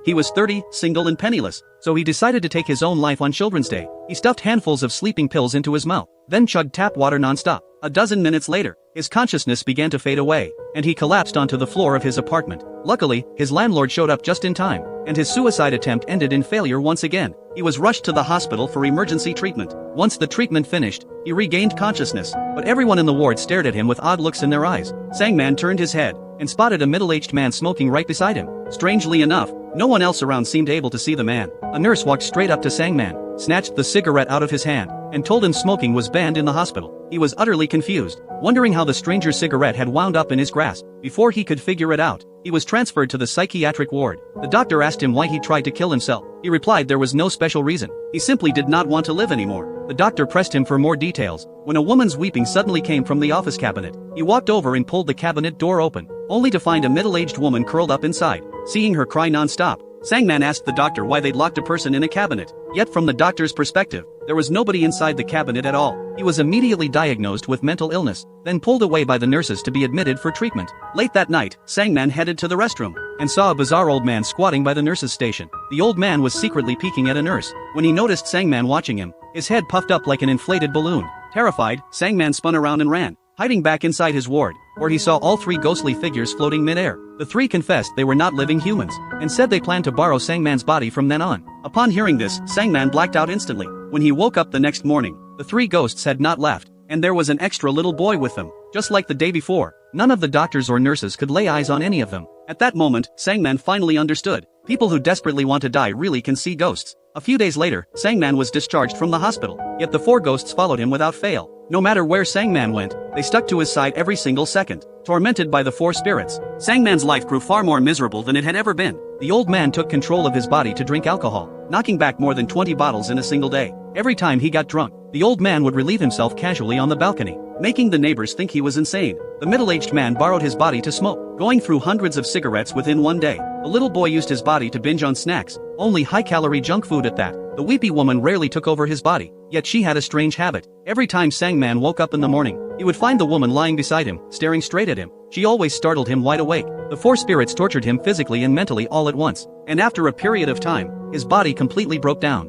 He was 30, single and penniless, so he decided to take his own life on Children's Day. He stuffed handfuls of sleeping pills into his mouth, then chugged tap water non-stop. A dozen minutes later, his consciousness began to fade away, and he collapsed onto the floor of his apartment. Luckily, his landlord showed up just in time, and his suicide attempt ended in failure once again. He was rushed to the hospital for emergency treatment. Once the treatment finished, he regained consciousness, but everyone in the ward stared at him with odd looks in their eyes. Sangman turned his head and spotted a middle-aged man smoking right beside him. Strangely enough, no one else around seemed able to see the man. A nurse walked straight up to Sangman, snatched the cigarette out of his hand, and told him smoking was banned in the hospital. He was utterly confused, wondering how the stranger's cigarette had wound up in his grasp. Before he could figure it out, he was transferred to the psychiatric ward. The doctor asked him why he tried to kill himself. He replied there was no special reason. He simply did not want to live anymore. The doctor pressed him for more details, when a woman's weeping suddenly came from the office cabinet. He walked over and pulled the cabinet door open, only to find a middle-aged woman curled up inside. Seeing her cry non-stop, Sangman asked the doctor why they'd locked a person in a cabinet. Yet from the doctor's perspective, there was nobody inside the cabinet at all. He was immediately diagnosed with mental illness, then pulled away by the nurses to be admitted for treatment. Late that night, Sangman headed to the restroom, and saw a bizarre old man squatting by the nurse's station. The old man was secretly peeking at a nurse. When he noticed Sangman watching him, his head puffed up like an inflated balloon. Terrified, Sangman spun around and ran, hiding back inside his ward, where he saw all three ghostly figures floating mid-air. The three confessed they were not living humans, and said they planned to borrow Sangman's body from then on. Upon hearing this, Sangman blacked out instantly. When he woke up the next morning, the three ghosts had not left, and there was an extra little boy with them. Just like the day before, none of the doctors or nurses could lay eyes on any of them. At that moment, Sangman finally understood. People who desperately want to die really can see ghosts. A few days later, Sangman was discharged from the hospital, yet the four ghosts followed him without fail. No matter where Sangman went, they stuck to his side every single second. Tormented by the four spirits, Sangman's life grew far more miserable than it had ever been. The old man took control of his body to drink alcohol, knocking back more than 20 bottles in a single day. Every time he got drunk, the old man would relieve himself casually on the balcony, making the neighbors think he was insane. The middle-aged man borrowed his body to smoke, going through hundreds of cigarettes within one day. The little boy used his body to binge on snacks, only high-calorie junk food at that. The weepy woman rarely took over his body, yet she had a strange habit. Every time Sangman woke up in the morning, he would find the woman lying beside him, staring straight at him. She always startled him wide awake. The four spirits tortured him physically and mentally all at once, and after a period of time, his body completely broke down.